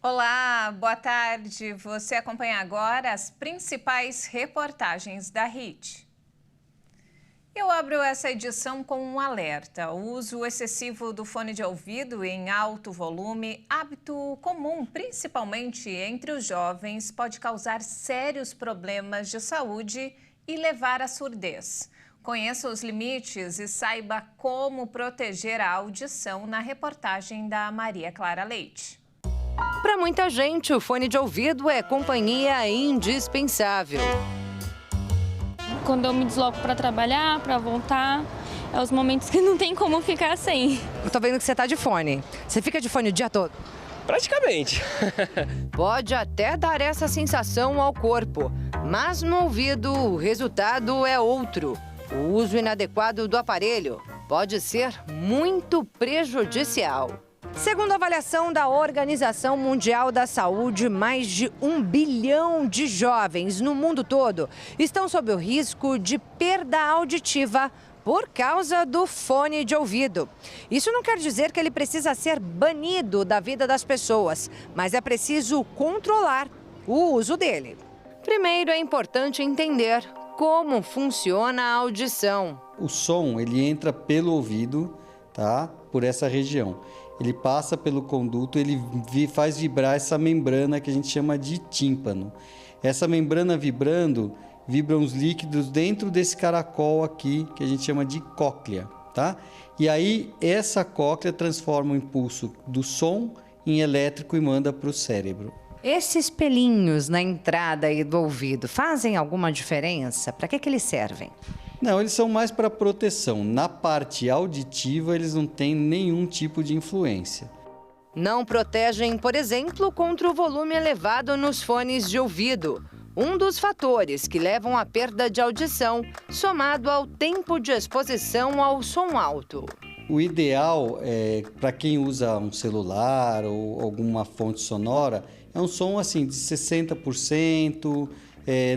Olá, boa tarde. Você acompanha agora as principais reportagens da RIT. Eu abro essa edição com um alerta. O uso excessivo do fone de ouvido em alto volume, hábito comum, principalmente entre os jovens, pode causar sérios problemas de saúde e levar à surdez. Conheça os limites e saiba como proteger a audição na reportagem da Maria Clara Leite. Para muita gente, o fone de ouvido é companhia indispensável. Quando eu me desloco para trabalhar, para voltar, é os momentos que não tem como ficar sem. Eu tô vendo que você tá de fone. Você fica de fone o dia todo? Praticamente. Pode até dar essa sensação ao corpo, mas no ouvido o resultado é outro. O uso inadequado do aparelho pode ser muito prejudicial. Segundo a avaliação da Organização Mundial da Saúde, mais de 1 bilhão de jovens no mundo todo estão sob o risco de perda auditiva por causa do fone de ouvido. Isso não quer dizer que ele precisa ser banido da vida das pessoas, mas é preciso controlar o uso dele. Primeiro, é importante entender como funciona a audição. O som, ele entra pelo ouvido, tá? Por essa região. Ele passa pelo conduto, ele faz vibrar essa membrana que a gente chama de tímpano. Essa membrana vibrando, vibram os líquidos dentro desse caracol aqui, que a gente chama de cóclea, tá? E aí, essa cóclea transforma o impulso do som em elétrico e manda para o cérebro. Esses pelinhos na entrada aí do ouvido fazem alguma diferença? Para que eles servem? Não, eles são mais para proteção. Na parte auditiva, eles não têm nenhum tipo de influência. Não protegem, por exemplo, contra o volume elevado nos fones de ouvido. Um dos fatores que levam à perda de audição, somado ao tempo de exposição ao som alto. O ideal, para quem usa um celular ou alguma fonte sonora, é um som assim de 60%,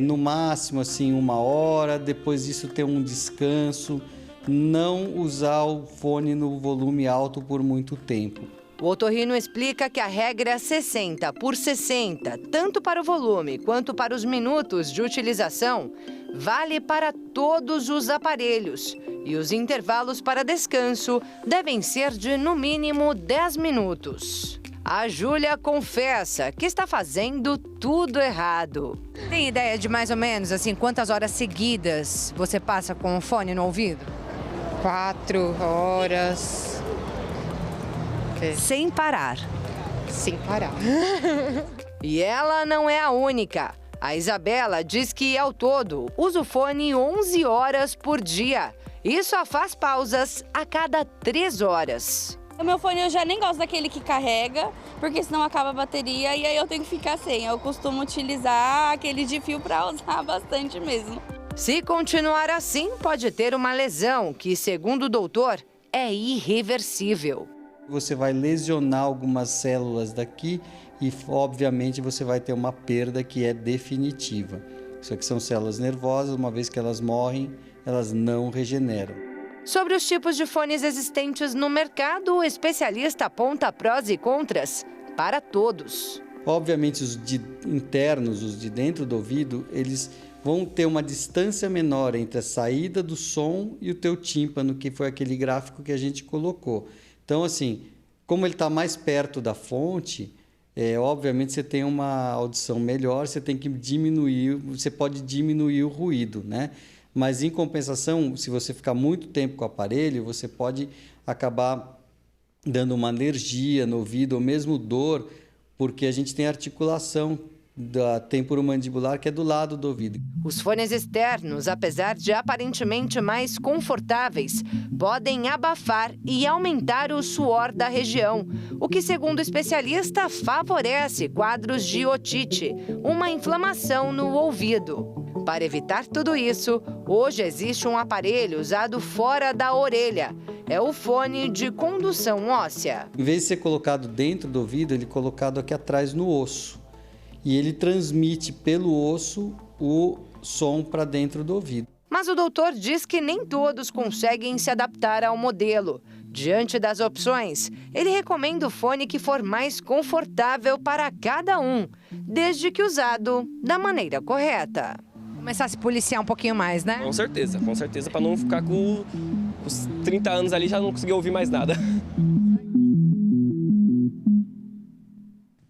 no máximo assim 1 hora, depois disso ter um descanso, não usar o fone no volume alto por muito tempo. O otorrino explica que a regra é 60 por 60, tanto para o volume quanto para os minutos de utilização, vale para todos os aparelhos. E os intervalos para descanso devem ser de, no mínimo, 10 minutos. A Júlia confessa que está fazendo tudo errado. Tem ideia de mais ou menos, assim, quantas horas seguidas você passa com o fone no ouvido? 4 horas. Sem parar. Sem parar. E ela não é a única. A Isabela diz que, ao todo, usa o fone 11 horas por dia. E só faz pausas a cada 3 horas. O meu fone eu já nem gosto daquele que carrega, porque senão acaba a bateria e aí eu tenho que ficar sem. Eu costumo utilizar aquele de fio para usar bastante mesmo. Se continuar assim, pode ter uma lesão que, segundo o doutor, é irreversível. Você vai lesionar algumas células daqui e, obviamente, você vai ter uma perda que é definitiva. Isso aqui são células nervosas, uma vez que elas morrem, elas não regeneram. Sobre os tipos de fones existentes no mercado, o especialista aponta prós e contras para todos. Obviamente, os internos, os de dentro do ouvido, eles vão ter uma distância menor entre a saída do som e o teu tímpano, que foi aquele gráfico que a gente colocou. Então, assim, como ele está mais perto da fonte, obviamente você tem uma audição melhor, você tem que diminuir, você pode diminuir o ruído, né? Mas, em compensação, se você ficar muito tempo com o aparelho, você pode acabar dando uma alergia no ouvido ou mesmo dor, porque a gente tem articulação da temporomandibular que é do lado do ouvido. Os fones externos, apesar de aparentemente mais confortáveis, podem abafar e aumentar o suor da região, o que, segundo o especialista, favorece quadros de otite, uma inflamação no ouvido. Para evitar tudo isso, hoje existe um aparelho usado fora da orelha. É o fone de condução óssea. Em vez de ser colocado dentro do ouvido, ele é colocado aqui atrás no osso. E ele transmite pelo osso o som para dentro do ouvido. Mas o doutor diz que nem todos conseguem se adaptar ao modelo. Diante das opções, ele recomenda o fone que for mais confortável para cada um, desde que usado da maneira correta. Começar a se policiar um pouquinho mais, né? Com certeza, para não ficar com os 30 anos ali já não conseguir ouvir mais nada.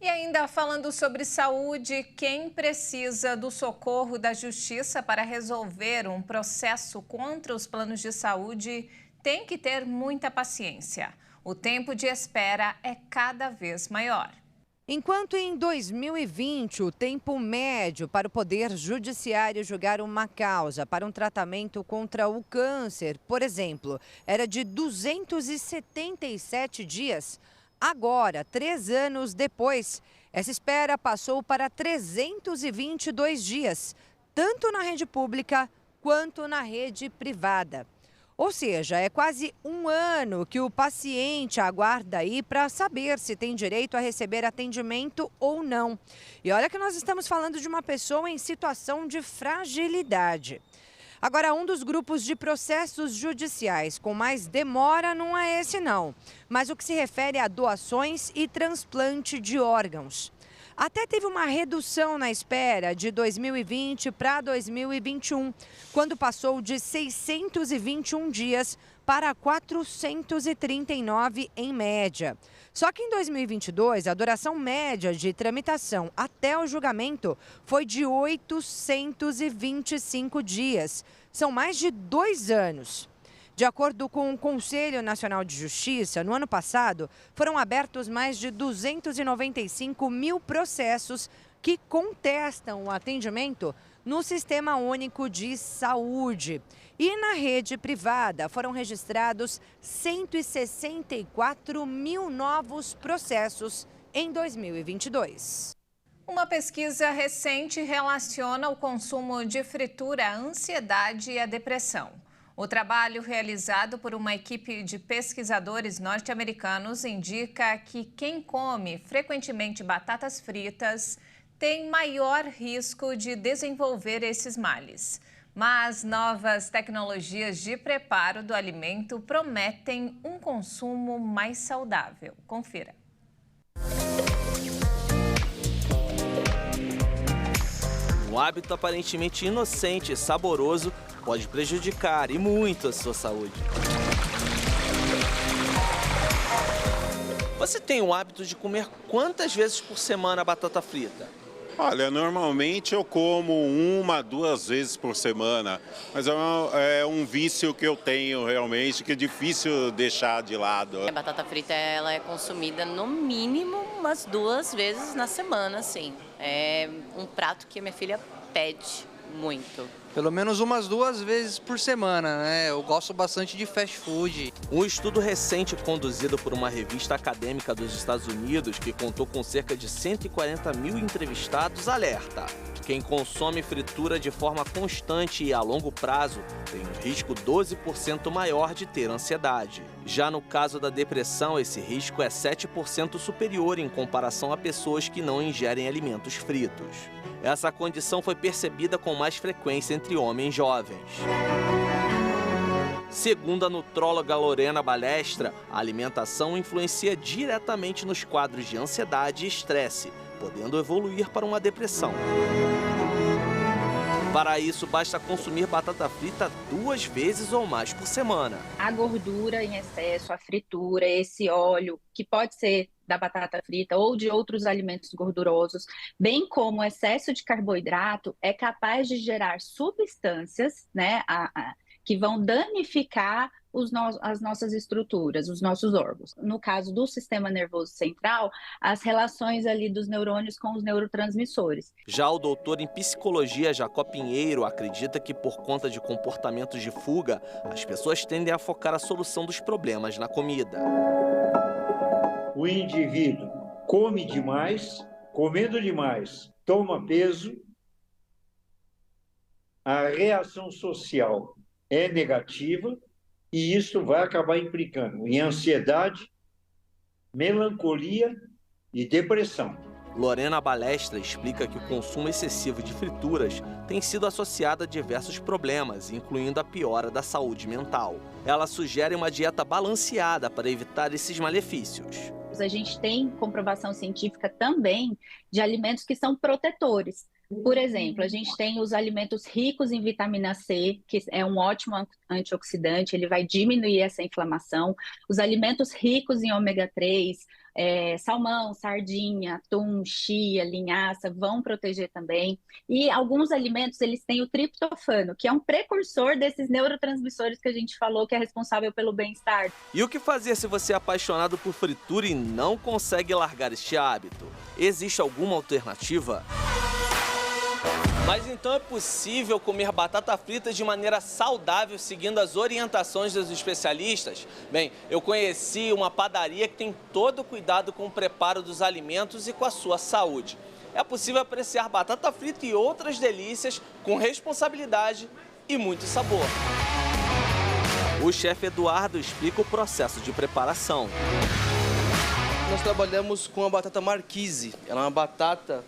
E ainda falando sobre saúde, quem precisa do socorro da Justiça para resolver um processo contra os planos de saúde tem que ter muita paciência. O tempo de espera é cada vez maior. Enquanto em 2020 o tempo médio para o Poder Judiciário julgar uma causa para um tratamento contra o câncer, por exemplo, era de 277 dias, agora, 3 anos depois, essa espera passou para 322 dias, tanto na rede pública quanto na rede privada. Ou seja, é quase 1 ano que o paciente aguarda aí para saber se tem direito a receber atendimento ou não. E olha que nós estamos falando de uma pessoa em situação de fragilidade. Agora, um dos grupos de processos judiciais com mais demora não é esse não, mas o que se refere a doações e transplante de órgãos. Até teve uma redução na espera de 2020 para 2021, quando passou de 621 dias para 439 em média. Só que em 2022, a duração média de tramitação até o julgamento foi de 825 dias. São mais de 2 anos. De acordo com o Conselho Nacional de Justiça, no ano passado, foram abertos mais de 295 mil processos que contestam o atendimento no Sistema Único de Saúde. E na rede privada foram registrados 164 mil novos processos em 2022. Uma pesquisa recente relaciona o consumo de fritura à ansiedade e à depressão. O trabalho realizado por uma equipe de pesquisadores norte-americanos indica que quem come frequentemente batatas fritas tem maior risco de desenvolver esses males. Mas novas tecnologias de preparo do alimento prometem um consumo mais saudável. Confira. Um hábito aparentemente inocente e saboroso pode prejudicar e muito a sua saúde. Você tem o hábito de comer quantas vezes por semana batata frita? Olha, normalmente eu como 1, 2 vezes por semana, mas é um vício que eu tenho realmente, que é difícil deixar de lado. A batata frita ela é consumida no mínimo umas 2 vezes na semana, sim. É um prato que a minha filha pede muito. Pelo menos umas 2 vezes por semana, né? Eu gosto bastante de fast food. Um estudo recente conduzido por uma revista acadêmica dos Estados Unidos, que contou com cerca de 140 mil entrevistados, alerta: quem consome fritura de forma constante e a longo prazo tem um risco 12% maior de ter ansiedade. Já no caso da depressão, esse risco é 7% superior em comparação a pessoas que não ingerem alimentos fritos. Essa condição foi percebida com mais frequência entre homens jovens. Segundo a nutróloga Lorena Balestra, a alimentação influencia diretamente nos quadros de ansiedade e estresse, podendo evoluir para uma depressão. Para isso, basta consumir batata frita 2 vezes ou mais por semana. A gordura em excesso, a fritura, esse óleo, que pode ser da batata frita ou de outros alimentos gordurosos, bem como o excesso de carboidrato, é capaz de gerar substâncias, né, que vão danificar as nossas estruturas, os nossos órgãos. No caso do sistema nervoso central, as relações ali dos neurônios com os neurotransmissores. Já o doutor em psicologia Jacó Pinheiro acredita que por conta de comportamentos de fuga, as pessoas tendem a focar a solução dos problemas na comida. O indivíduo come demais, comendo demais, toma peso, a reação social é negativa e isso vai acabar implicando em ansiedade, melancolia e depressão. Lorena Balestra explica que o consumo excessivo de frituras tem sido associado a diversos problemas, incluindo a piora da saúde mental. Ela sugere uma dieta balanceada para evitar esses malefícios. A gente tem comprovação científica também de alimentos que são protetores. Por exemplo, a gente tem os alimentos ricos em vitamina C, que é um ótimo antioxidante, ele vai diminuir essa inflamação. Os alimentos ricos em ômega 3, salmão, sardinha, atum, chia, linhaça, vão proteger também. E alguns alimentos, eles têm o triptofano, que é um precursor desses neurotransmissores que a gente falou, que é responsável pelo bem-estar. E o que fazer se você é apaixonado por fritura e não consegue largar este hábito? Existe alguma alternativa? Mas então é possível comer batata frita de maneira saudável, seguindo as orientações dos especialistas? Bem, eu conheci uma padaria que tem todo o cuidado com o preparo dos alimentos e com a sua saúde. É possível apreciar batata frita e outras delícias com responsabilidade e muito sabor. O chefe Eduardo explica o processo de preparação. Nós trabalhamos com a batata marquise. Ela é uma batata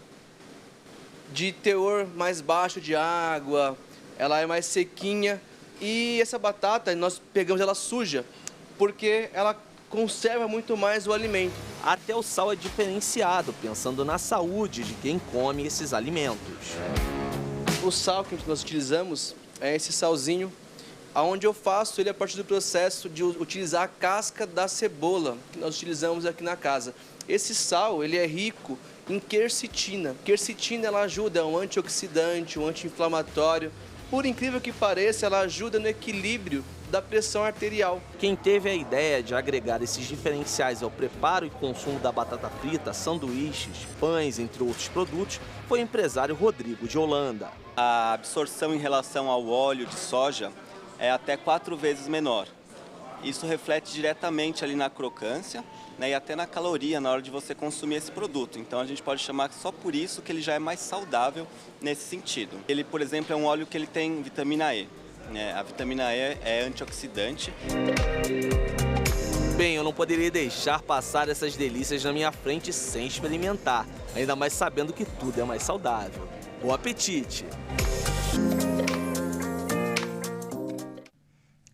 de teor mais baixo de água, ela é mais sequinha e essa batata nós pegamos ela suja porque ela conserva muito mais o alimento. Até o sal é diferenciado, pensando na saúde de quem come esses alimentos. O sal que nós utilizamos é esse salzinho, onde eu faço ele a partir do processo de utilizar a casca da cebola que nós utilizamos aqui na casa. Esse sal ele é rico em quercetina. Quercetina ela ajuda, é um antioxidante, um anti-inflamatório. Por incrível que pareça, ela ajuda no equilíbrio da pressão arterial. Quem teve a ideia de agregar esses diferenciais ao preparo e consumo da batata frita, sanduíches, pães, entre outros produtos, foi o empresário Rodrigo de Holanda. A absorção em relação ao óleo de soja é até 4 vezes menor. Isso reflete diretamente ali na crocância, né, e até na caloria na hora de você consumir esse produto. Então a gente pode chamar só por isso que ele já é mais saudável nesse sentido. Ele, por exemplo, é um óleo que ele tem vitamina E. Né? A vitamina E é antioxidante. Bem, eu não poderia deixar passar essas delícias na minha frente sem experimentar, ainda mais sabendo que tudo é mais saudável. Bom apetite!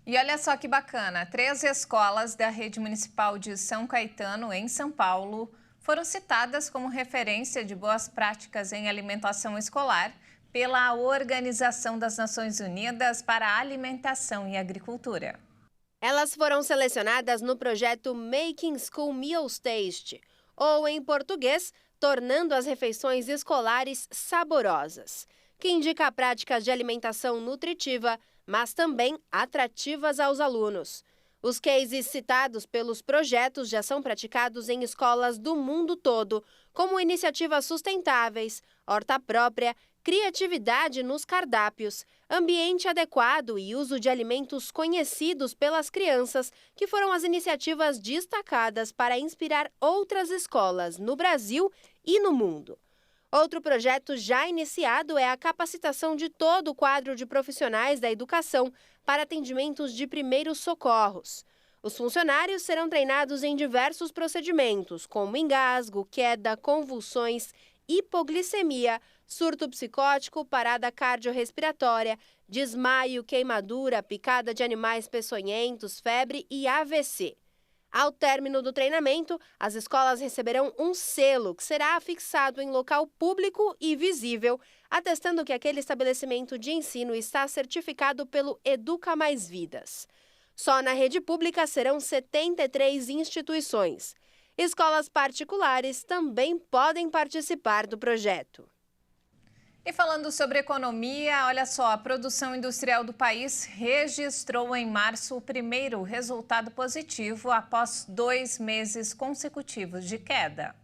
E olha só que bacana, 3 escolas da rede municipal de São Caetano, em São Paulo, foram citadas como referência de boas práticas em alimentação escolar pela Organização das Nações Unidas para a Alimentação e Agricultura. Elas foram selecionadas no projeto Making School Meals Taste, ou em português, tornando as refeições escolares saborosas, que indica práticas de alimentação nutritiva, mas também atrativas aos alunos. Os cases citados pelos projetos já são praticados em escolas do mundo todo, como iniciativas sustentáveis, horta própria, criatividade nos cardápios, ambiente adequado e uso de alimentos conhecidos pelas crianças, que foram as iniciativas destacadas para inspirar outras escolas no Brasil e no mundo. Outro projeto já iniciado é a capacitação de todo o quadro de profissionais da educação para atendimentos de primeiros socorros. Os funcionários serão treinados em diversos procedimentos, como engasgo, queda, convulsões, hipoglicemia, surto psicótico, parada cardiorrespiratória, desmaio, queimadura, picada de animais peçonhentos, febre e AVC. Ao término do treinamento, as escolas receberão um selo que será afixado em local público e visível, atestando que aquele estabelecimento de ensino está certificado pelo Educa Mais Vidas. Só na rede pública serão 73 instituições. Escolas particulares também podem participar do projeto. E falando sobre economia, olha só, a produção industrial do país registrou em março o primeiro resultado positivo após 2 meses consecutivos de queda.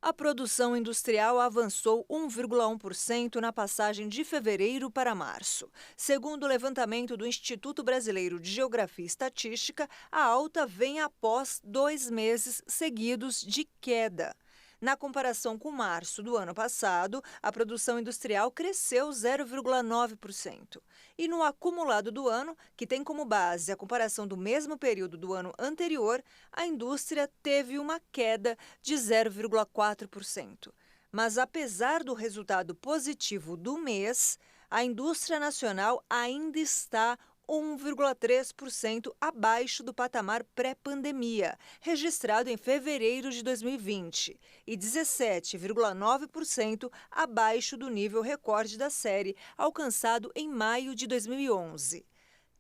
A produção industrial avançou 1,1% na passagem de fevereiro para março. Segundo o levantamento do Instituto Brasileiro de Geografia e Estatística, a alta vem após 2 meses seguidos de queda. Na comparação com março do ano passado, a produção industrial cresceu 0,9%. E no acumulado do ano, que tem como base a comparação do mesmo período do ano anterior, a indústria teve uma queda de 0,4%. Mas apesar do resultado positivo do mês, a indústria nacional ainda está 1,3% abaixo do patamar pré-pandemia, registrado em fevereiro de 2020, e 17,9% abaixo do nível recorde da série, alcançado em maio de 2011.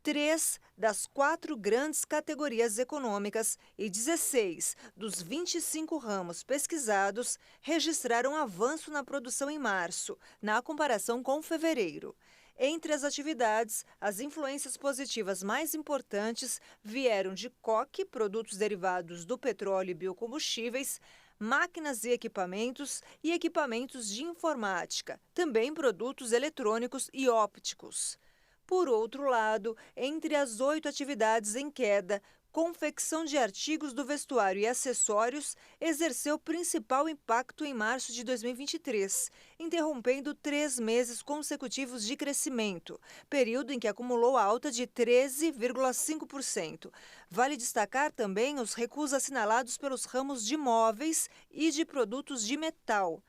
3 das 4 grandes categorias econômicas e 16 dos 25 ramos pesquisados registraram avanço na produção em março, na comparação com fevereiro. Entre as atividades, as influências positivas mais importantes vieram de coque, produtos derivados do petróleo e biocombustíveis, máquinas e equipamentos de informática, também produtos eletrônicos e ópticos. Por outro lado, entre as 8 atividades em queda, confecção de artigos do vestuário e acessórios exerceu principal impacto em março de 2023, interrompendo 3 meses consecutivos de crescimento, período em que acumulou alta de 13,5%. Vale destacar também os recuos assinalados pelos ramos de móveis e de produtos de metal.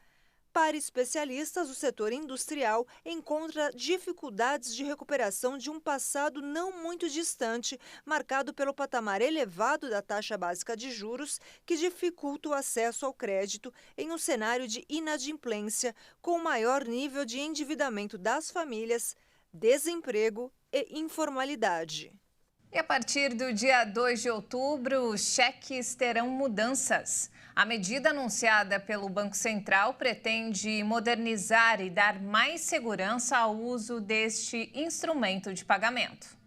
Para especialistas, o setor industrial encontra dificuldades de recuperação de um passado não muito distante, marcado pelo patamar elevado da taxa básica de juros, que dificulta o acesso ao crédito em um cenário de inadimplência, com maior nível de endividamento das famílias, desemprego e informalidade. E a partir do dia 2 de outubro, os cheques terão mudanças. A medida anunciada pelo Banco Central pretende modernizar e dar mais segurança ao uso deste instrumento de pagamento.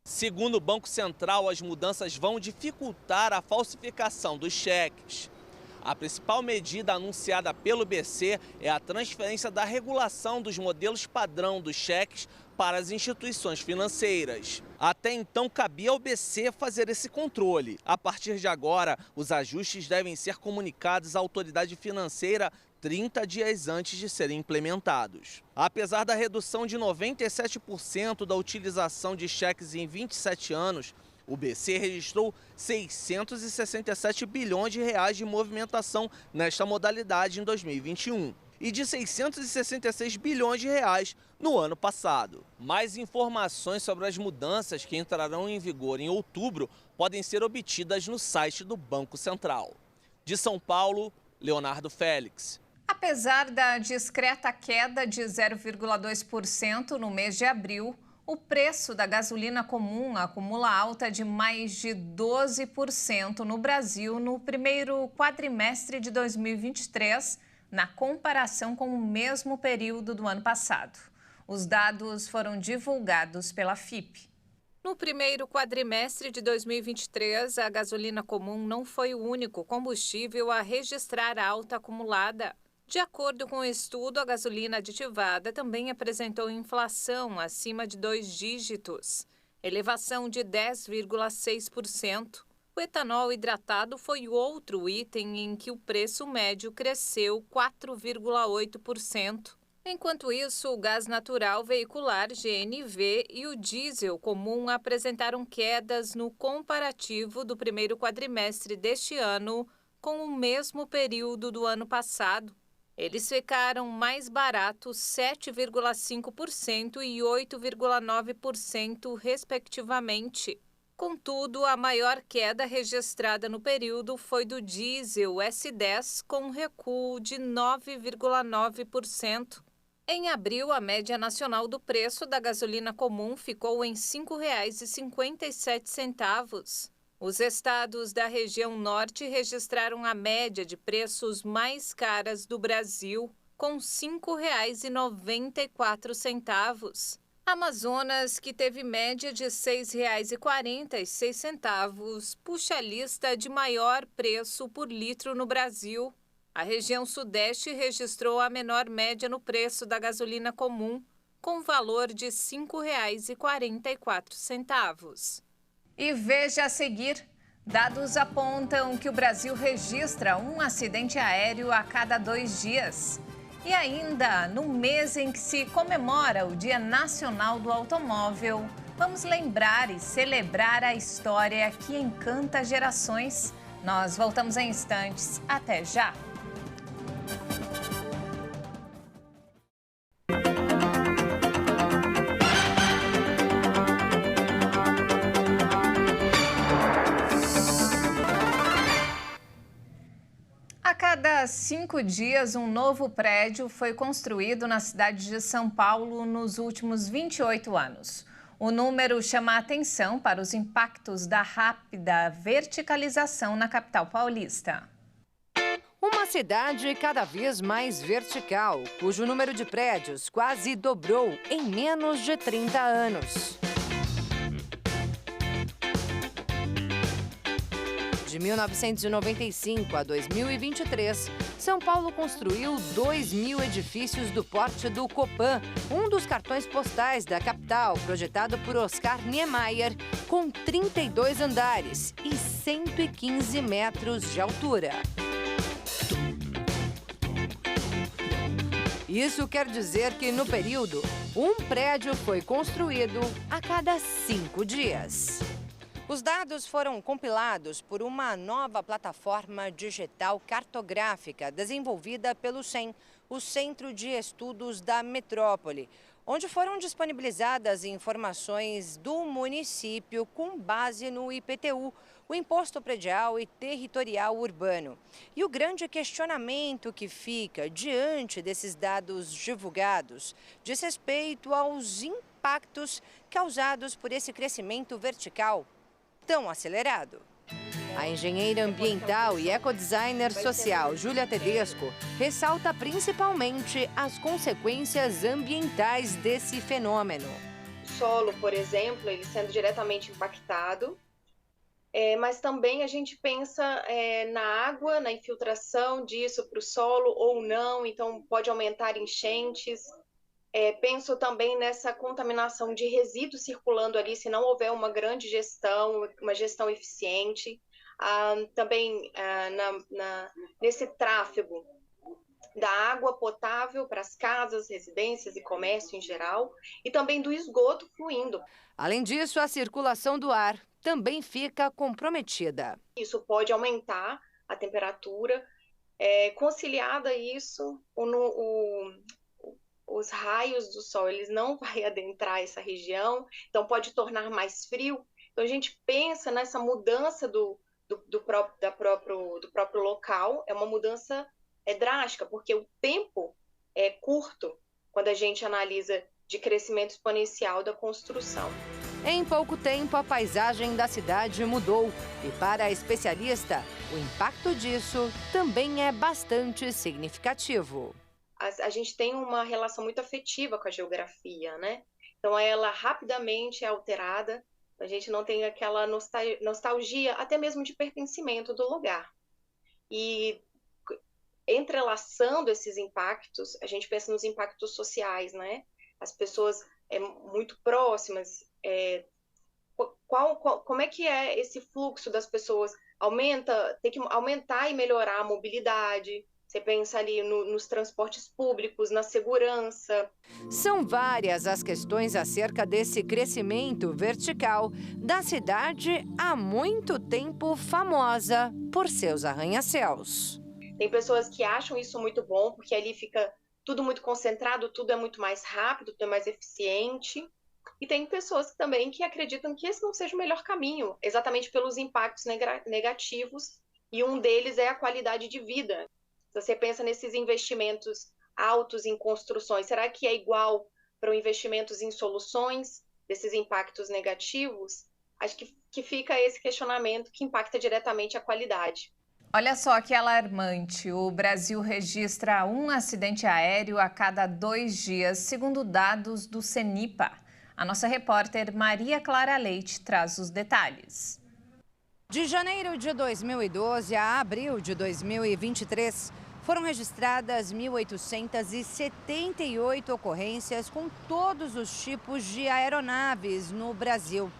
Segundo o Banco Central, as mudanças vão dificultar a falsificação dos cheques. A principal medida anunciada pelo BC é a transferência da regulação dos modelos padrão dos cheques para as instituições financeiras. Até então, cabia ao BC fazer esse controle. A partir de agora, os ajustes devem ser comunicados à autoridade financeira 30 dias antes de serem implementados. Apesar da redução de 97% da utilização de cheques em 27 anos, o BC registrou 667 bilhões de reais de movimentação nesta modalidade em 2021 e de 666 bilhões de reais no ano passado. Mais informações sobre as mudanças que entrarão em vigor em outubro podem ser obtidas no site do Banco Central. De São Paulo, Leonardo Félix. Apesar da discreta queda de 0,2% no mês de abril, o preço da gasolina comum acumula alta de mais de 12% no Brasil no primeiro quadrimestre de 2023, na comparação com o mesmo período do ano passado. Os dados foram divulgados pela FIPE. No primeiro quadrimestre de 2023, a gasolina comum não foi o único combustível a registrar alta acumulada. De acordo com o estudo, a gasolina aditivada também apresentou inflação acima de 2 dígitos, elevação de 10,6%. O etanol hidratado foi outro item em que o preço médio cresceu 4,8%. Enquanto isso, o gás natural veicular GNV e o diesel comum apresentaram quedas no comparativo do primeiro quadrimestre deste ano com o mesmo período do ano passado. Eles ficaram mais baratos 7,5% e 8,9%, respectivamente. Contudo, a maior queda registrada no período foi do diesel S10, com recuo de 9,9%. Em abril, a média nacional do preço da gasolina comum ficou em R$ 5,57. Os estados da região norte registraram a média de preços mais caras do Brasil, com R$ 5,94. Amazonas, que teve média de R$ 6,46, puxa a lista de maior preço por litro no Brasil. A região sudeste registrou a menor média no preço da gasolina comum, com valor de R$ 5,44. E veja a seguir, dados apontam que o Brasil registra um acidente aéreo a cada 2 dias. E ainda, no mês em que se comemora o Dia Nacional do Automóvel, vamos lembrar e celebrar a história que encanta gerações. Nós voltamos em instantes. Até já! cada 5 dias, um novo prédio foi construído na cidade de São Paulo nos últimos 28 anos. O número chama a atenção para os impactos da rápida verticalização na capital paulista. Uma cidade cada vez mais vertical, cujo número de prédios quase dobrou em menos de 30 anos. De 1995 a 2023, São Paulo construiu 2.000 edifícios do porte do Copan, um dos cartões postais da capital, projetado por Oscar Niemeyer, com 32 andares e 115 metros de altura. Isso quer dizer que, no período, um prédio foi construído a cada 5 dias. Os dados foram compilados por uma nova plataforma digital cartográfica desenvolvida pelo CEM, o Centro de Estudos da Metrópole, onde foram disponibilizadas informações do município com base no IPTU, o Imposto Predial e Territorial Urbano. E o grande questionamento que fica diante desses dados divulgados diz respeito aos impactos causados por esse crescimento vertical tão acelerado. A engenheira ambiental e ecodesigner social Júlia Tedesco ressalta principalmente as consequências ambientais desse fenômeno. O solo, por exemplo, ele sendo diretamente impactado, mas também a gente pensa na água, na infiltração disso para o solo ou não, então pode aumentar enchentes. Penso também nessa contaminação de resíduos circulando ali, se não houver uma grande gestão, uma gestão eficiente. Também nesse tráfego da água potável para as casas, residências e comércio em geral, e também do esgoto fluindo. Além disso, a circulação do ar também fica comprometida. Isso pode aumentar a temperatura, conciliada a isso, os raios do sol, eles não vão adentrar essa região, então pode tornar mais frio. Então a gente pensa nessa mudança do próprio local, é uma mudança drástica, porque o tempo é curto quando a gente analisa de crescimento exponencial da construção. Em pouco tempo, a paisagem da cidade mudou e, para a especialista, o impacto disso também é bastante significativo. A gente tem uma relação muito afetiva com a geografia, né? Então ela rapidamente é alterada, a gente não tem aquela nostalgia, até mesmo de pertencimento do lugar. E entrelaçando esses impactos, a gente pensa nos impactos sociais, né? As pessoas muito próximas, como é que é esse fluxo das pessoas? Tem que aumentar e melhorar a mobilidade. Você pensa ali nos transportes públicos, na segurança. São várias as questões acerca desse crescimento vertical da cidade há muito tempo famosa por seus arranha-céus. Tem pessoas que acham isso muito bom, porque ali fica tudo muito concentrado, tudo é muito mais rápido, tudo é mais eficiente. E tem pessoas também que acreditam que esse não seja o melhor caminho, exatamente pelos impactos negativos, e um deles é a qualidade de vida. Se você pensa nesses investimentos altos em construções, será que é igual para investimentos em soluções desses impactos negativos? Acho que fica esse questionamento que impacta diretamente a qualidade. Olha só que alarmante. O Brasil registra um acidente aéreo a cada 2 dias, segundo dados do CENIPA. A nossa repórter Maria Clara Leite traz os detalhes. De janeiro de 2012 a abril de 2023, foram registradas 1.878 ocorrências com todos os tipos de aeronaves no Brasil.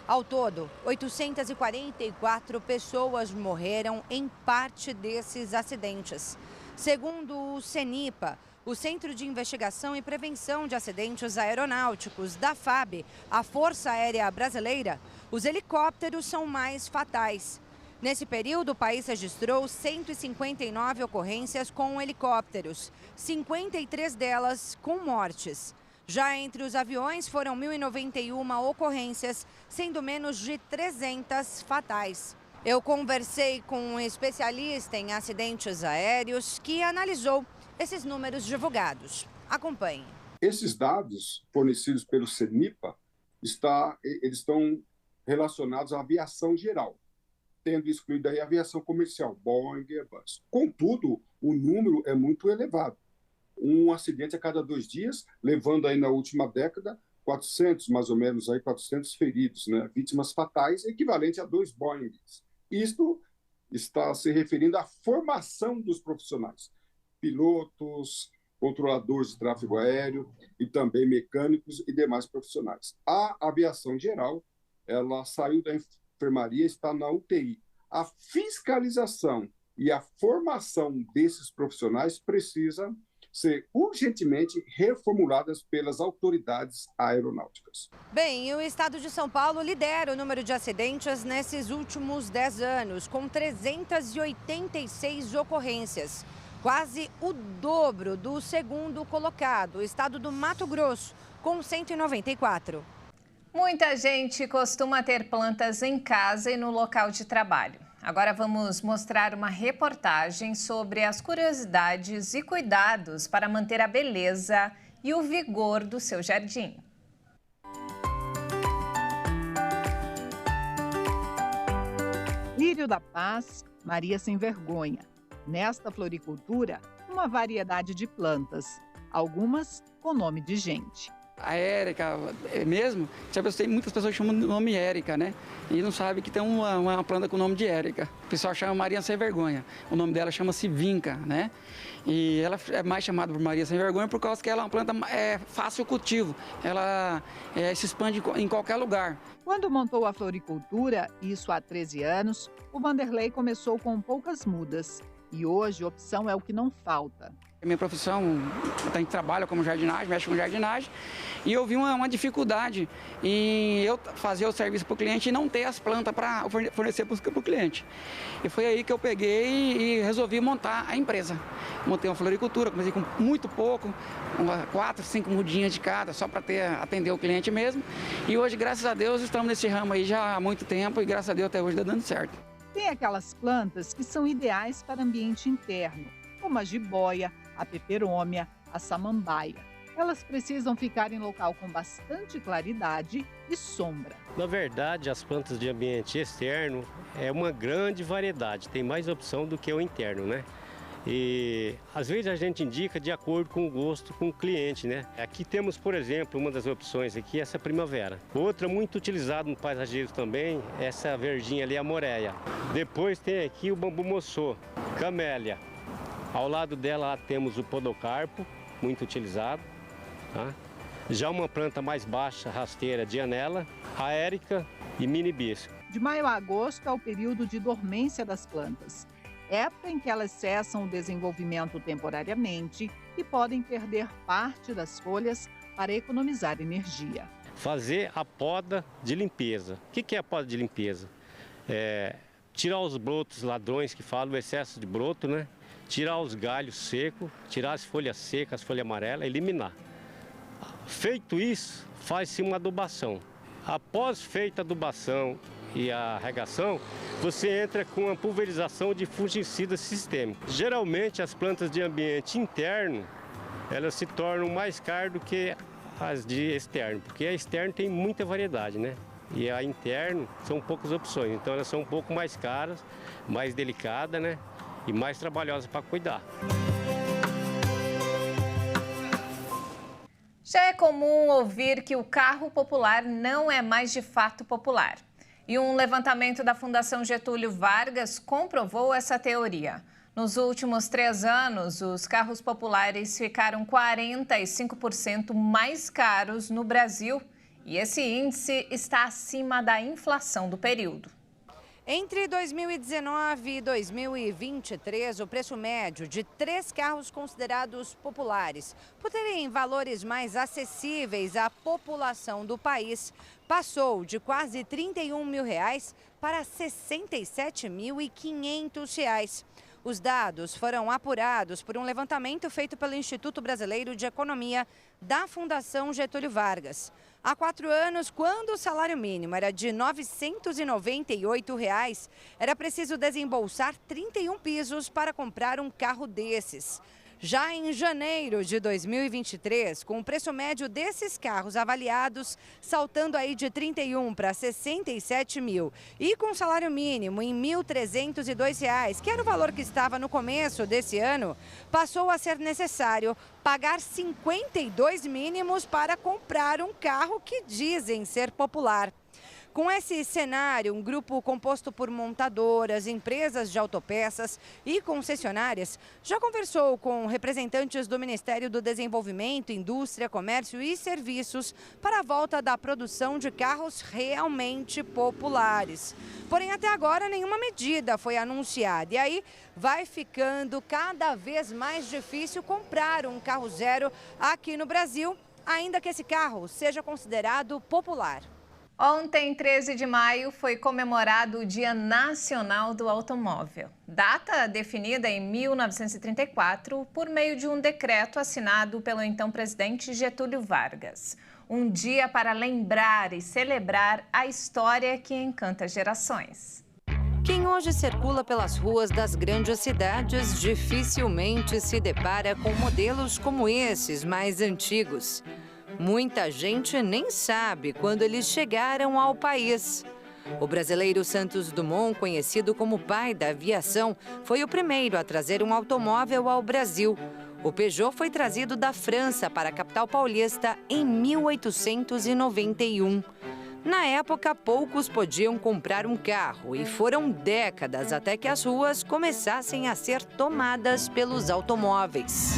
Ao todo, 844 pessoas morreram em parte desses acidentes. Segundo o CENIPA, o Centro de Investigação e Prevenção de Acidentes Aeronáuticos da FAB, a Força Aérea Brasileira, os helicópteros são mais fatais. Nesse período, o país registrou 159 ocorrências com helicópteros, 53 delas com mortes. Já entre os aviões, foram 1.091 ocorrências, sendo menos de 300 fatais. Eu conversei com um especialista em acidentes aéreos que analisou esses números divulgados. Acompanhe. Esses dados fornecidos pelo CENIPA eles estão relacionados à aviação geral, tendo excluído aí a aviação comercial, Boeing e Airbus. Contudo, o número é muito elevado. Um acidente a cada 2 dias, levando aí na última década 400, mais ou menos, aí 400 feridos, né? Vítimas fatais, equivalente a 2 Boeings. Isto está se referindo à formação dos profissionais, pilotos, controladores de tráfego aéreo e também mecânicos e demais profissionais. A aviação geral, ela saiu da enfermaria e está na UTI. A fiscalização e a formação desses profissionais precisa ser urgentemente reformuladas pelas autoridades aeronáuticas. Bem, o estado de São Paulo lidera o número de acidentes nesses últimos 10 anos, com 386 ocorrências. Quase o dobro do segundo colocado, o estado do Mato Grosso, com 194. Muita gente costuma ter plantas em casa e no local de trabalho. Agora vamos mostrar uma reportagem sobre as curiosidades e cuidados para manter a beleza e o vigor do seu jardim. Lírio da Paz, Maria Sem Vergonha. Nesta floricultura, uma variedade de plantas, algumas com nome de gente. A Érica mesmo, tem muitas pessoas que chamam de nome Érica, né? E não sabem que tem uma planta com o nome de Érica. O pessoal chama Maria Sem Vergonha. O nome dela chama-se Vinca, né? E ela é mais chamada por Maria Sem Vergonha por causa que ela é uma planta fácil cultivo. Ela se expande em qualquer lugar. Quando montou a floricultura, isso há 13 anos, o Vanderlei começou com poucas mudas. E hoje, opção é o que não falta. Minha profissão, eu trabalho como jardinagem, mexo com jardinagem, e eu vi uma dificuldade em eu fazer o serviço para o cliente e não ter as plantas para fornecer para o cliente. E foi aí que eu peguei e resolvi montar a empresa. Montei uma floricultura, comecei com muito pouco, 4, 5 mudinhas de cada, só para atender o cliente mesmo. E hoje, graças a Deus, estamos nesse ramo aí já há muito tempo e graças a Deus até hoje está dando certo. Tem aquelas plantas que são ideais para ambiente interno, como a jiboia, a peperômia, a samambaia. Elas precisam ficar em local com bastante claridade e sombra. Na verdade, as plantas de ambiente externo é uma grande variedade, tem mais opção do que o interno, né? E às vezes a gente indica de acordo com o gosto com o cliente, né? Aqui temos, por exemplo, uma das opções aqui, essa primavera. Outra muito utilizada no paisagismo também, essa verdinha ali, a moreia. Depois tem aqui o bambu moçô, camélia. Ao lado dela temos o podocarpo, muito utilizado. Tá? Já uma planta mais baixa, rasteira, dianela, a érica e mini hibisco. De maio a agosto é o período de dormência das plantas. Época em que elas cessam o desenvolvimento temporariamente e podem perder parte das folhas para economizar energia. Fazer a poda de limpeza. O que é a poda de limpeza? Tirar os brotos ladrões que falam, o excesso de broto, né? Tirar os galhos secos, tirar as folhas secas, as folhas amarelas, eliminar. Feito isso, faz-se uma adubação. Após feita a adubação e a regação, você entra com a pulverização de fungicida sistêmico. Geralmente as plantas de ambiente interno, elas se tornam mais caras do que as de externo, porque a externo tem muita variedade, né? E a interno são poucas opções, então elas são um pouco mais caras, mais delicadas, né? E mais trabalhosas para cuidar. Já é comum ouvir que o carro popular não é mais de fato popular. E um levantamento da Fundação Getúlio Vargas comprovou essa teoria. Nos últimos 3 anos, os carros populares ficaram 45% mais caros no Brasil. E esse índice está acima da inflação do período. Entre 2019 e 2023, o preço médio de 3 carros considerados populares, por terem valores mais acessíveis à população do país, passou de quase R$ 31 mil para R$ 67.500. Os dados foram apurados por um levantamento feito pelo Instituto Brasileiro de Economia da Fundação Getúlio Vargas. Há 4 anos, quando o salário mínimo era de R$ 998, era preciso desembolsar 31 pisos para comprar um carro desses. Já em janeiro de 2023, com o preço médio desses carros avaliados saltando aí de 31 para 67 mil e com salário mínimo em R$ 1.302, que era o valor que estava no começo desse ano, passou a ser necessário pagar 52 mínimos para comprar um carro que dizem ser popular. Com esse cenário, um grupo composto por montadoras, empresas de autopeças e concessionárias já conversou com representantes do Ministério do Desenvolvimento, Indústria, Comércio e Serviços para a volta da produção de carros realmente populares. Porém, até agora, nenhuma medida foi anunciada. E aí vai ficando cada vez mais difícil comprar um carro zero aqui no Brasil, ainda que esse carro seja considerado popular. Ontem, 13 de maio, foi comemorado o Dia Nacional do Automóvel, data definida em 1934 por meio de um decreto assinado pelo então presidente Getúlio Vargas. Um dia para lembrar e celebrar a história que encanta gerações. Quem hoje circula pelas ruas das grandes cidades dificilmente se depara com modelos como esses mais antigos. Muita gente nem sabe quando eles chegaram ao país. O brasileiro Santos Dumont, conhecido como pai da aviação, foi o primeiro a trazer um automóvel ao Brasil. O Peugeot foi trazido da França para a capital paulista em 1891. Na época, poucos podiam comprar um carro e foram décadas até que as ruas começassem a ser tomadas pelos automóveis.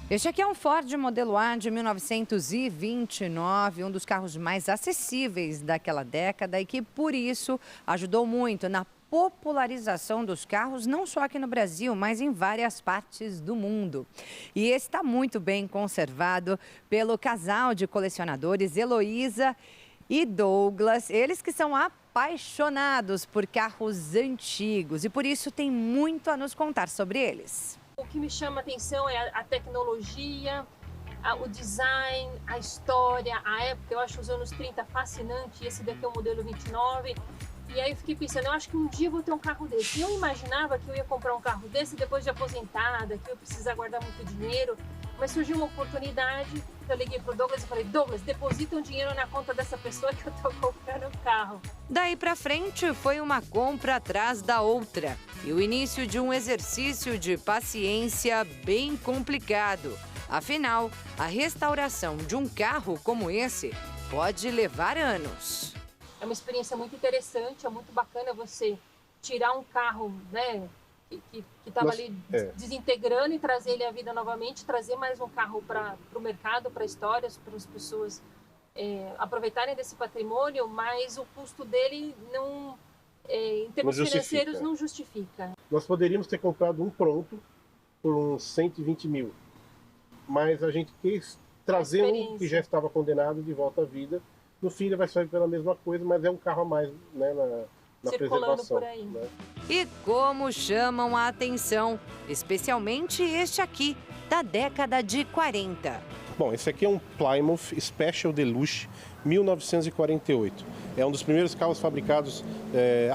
Este aqui é um Ford modelo A de 1929, um dos carros mais acessíveis daquela década e que, por isso, ajudou muito na popularização dos carros, não só aqui no Brasil, mas em várias partes do mundo. E esse está muito bem conservado pelo casal de colecionadores Heloísa e Douglas, eles que são apaixonados por carros antigos e, por isso, tem muito a nos contar sobre eles. O que me chama a atenção é a tecnologia, o design, a história, a época. Eu acho os anos 30 fascinante. Esse daqui é o modelo 29. E aí eu fiquei pensando, eu acho que um dia eu vou ter um carro desse. E eu imaginava que eu ia comprar um carro desse depois de aposentada, que eu ia precisar guardar muito dinheiro. Mas surgiu uma oportunidade, eu liguei pro Douglas e falei, Douglas, deposita um dinheiro na conta dessa pessoa que eu tô comprando o carro. Daí pra frente foi uma compra atrás da outra e o início de um exercício de paciência bem complicado. Afinal, a restauração de um carro como esse pode levar anos. É uma experiência muito interessante, é muito bacana você tirar um carro, né, que estava ali desintegrando e trazer ele à vida novamente, trazer mais um carro para o mercado, para a história, para as pessoas aproveitarem desse patrimônio, mas o custo dele não, em termos financeiros, não justifica. Nós poderíamos ter comprado um pronto por uns 120 mil, mas a gente quis trazer um que já estava condenado de volta à vida. No fim ele vai sair pela mesma coisa, mas é um carro a mais, né, na preservação. Por aí. Né? E como chamam a atenção, especialmente este aqui, da década de 40. Bom, esse aqui é um Plymouth Special Deluxe 1948. É um dos primeiros carros fabricados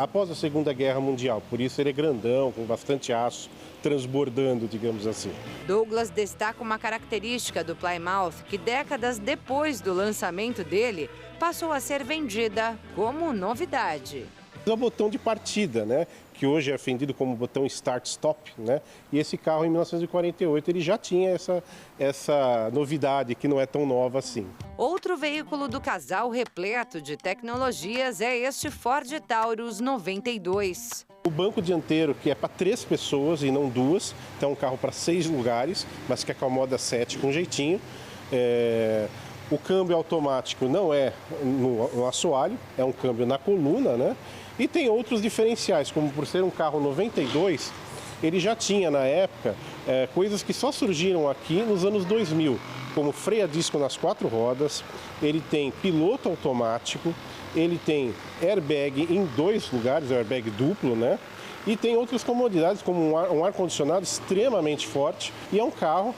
após a Segunda Guerra Mundial, por isso ele é grandão, com bastante aço, transbordando, digamos assim. Douglas destaca uma característica do Plymouth que décadas depois do lançamento dele, passou a ser vendida como novidade. É o botão de partida, né? Que hoje é vendido como botão Start-Stop, né? E esse carro, em 1948, ele já tinha essa novidade, que não é tão nova assim. Outro veículo do casal repleto de tecnologias é este Ford Taurus 92. O banco dianteiro, que é para 3 pessoas e não 2, então é um carro para 6 lugares, mas que acomoda 7 com jeitinho. O câmbio automático não é no assoalho, é um câmbio na coluna, né? E tem outros diferenciais, como por ser um carro 92, ele já tinha na época coisas que só surgiram aqui nos anos 2000, como freio a disco nas 4 rodas, ele tem piloto automático, ele tem airbag em 2 lugares, airbag duplo, né? E tem outras comodidades, como um ar-condicionado extremamente forte. E é um carro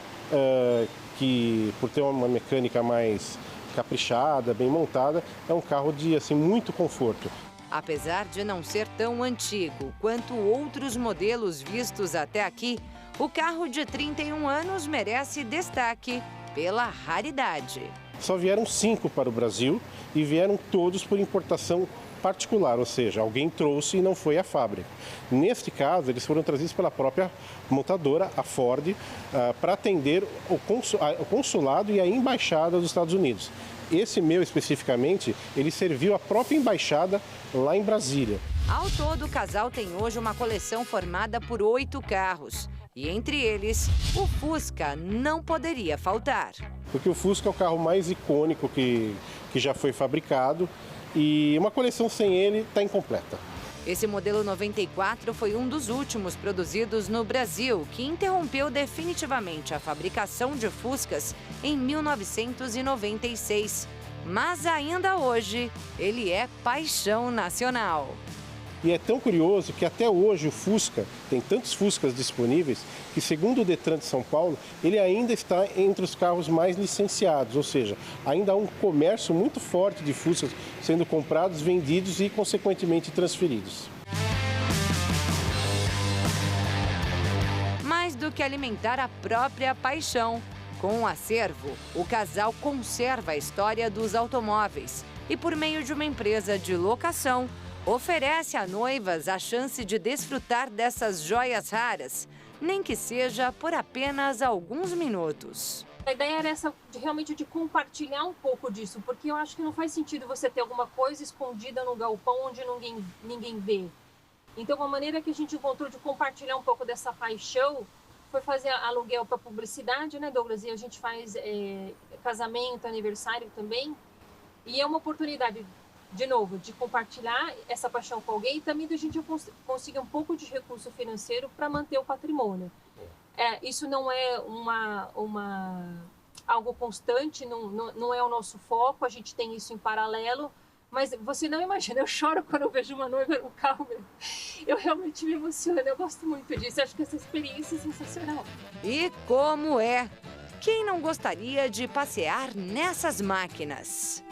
que, por ter uma mecânica mais caprichada, bem montada, é um carro de assim, muito conforto. Apesar de não ser tão antigo quanto outros modelos vistos até aqui, o carro de 31 anos merece destaque pela raridade. Só vieram 5 para o Brasil e vieram todos por importação particular, ou seja, alguém trouxe e não foi a fábrica. Neste caso, eles foram trazidos pela própria montadora, a Ford, para atender o consulado e a embaixada dos Estados Unidos. Esse meu, especificamente, ele serviu à própria embaixada lá em Brasília. Ao todo, o casal tem hoje uma coleção formada por 8 carros. E entre eles, o Fusca não poderia faltar. Porque o Fusca é o carro mais icônico que já foi fabricado e uma coleção sem ele está incompleta. Esse modelo 94 foi um dos últimos produzidos no Brasil, que interrompeu definitivamente a fabricação de Fuscas em 1996. Mas ainda hoje, ele é paixão nacional. E é tão curioso que até hoje o Fusca, tem tantos Fuscas disponíveis, que segundo o Detran de São Paulo, ele ainda está entre os carros mais licenciados, ou seja, ainda há um comércio muito forte de Fuscas sendo comprados, vendidos e, consequentemente, transferidos. Mais do que alimentar a própria paixão, com o acervo, o casal conserva a história dos automóveis e, por meio de uma empresa de locação, oferece a noivas a chance de desfrutar dessas joias raras, nem que seja por apenas alguns minutos. A ideia era essa, realmente de compartilhar um pouco disso, porque eu acho que não faz sentido você ter alguma coisa escondida no galpão onde ninguém vê. Então, uma maneira que a gente encontrou de compartilhar um pouco dessa paixão foi fazer aluguel para publicidade, né, Douglas? E a gente faz casamento, aniversário também. E é uma oportunidade, de novo, de compartilhar essa paixão com alguém e também da gente conseguir um pouco de recurso financeiro para manter o patrimônio. Isso não é algo constante, não é o nosso foco, a gente tem isso em paralelo, mas você não imagina, eu choro quando eu vejo uma noiva no carro, eu realmente me emociono, eu gosto muito disso, eu acho que essa experiência é sensacional. E como é? Quem não gostaria de passear nessas máquinas?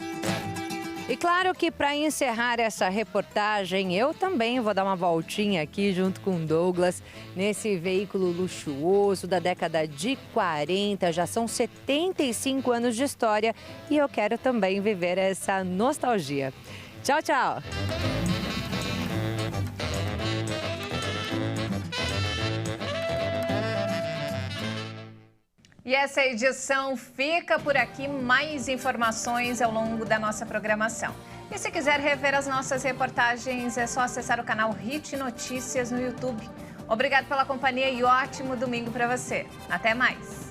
E claro que para encerrar essa reportagem, eu também vou dar uma voltinha aqui junto com o Douglas nesse veículo luxuoso da década de 40. Já são 75 anos de história e eu quero também viver essa nostalgia. Tchau, tchau! E essa edição fica por aqui. Mais informações ao longo da nossa programação. E se quiser rever as nossas reportagens, é só acessar o canal Hit Notícias no YouTube. Obrigado pela companhia e ótimo domingo para você. Até mais!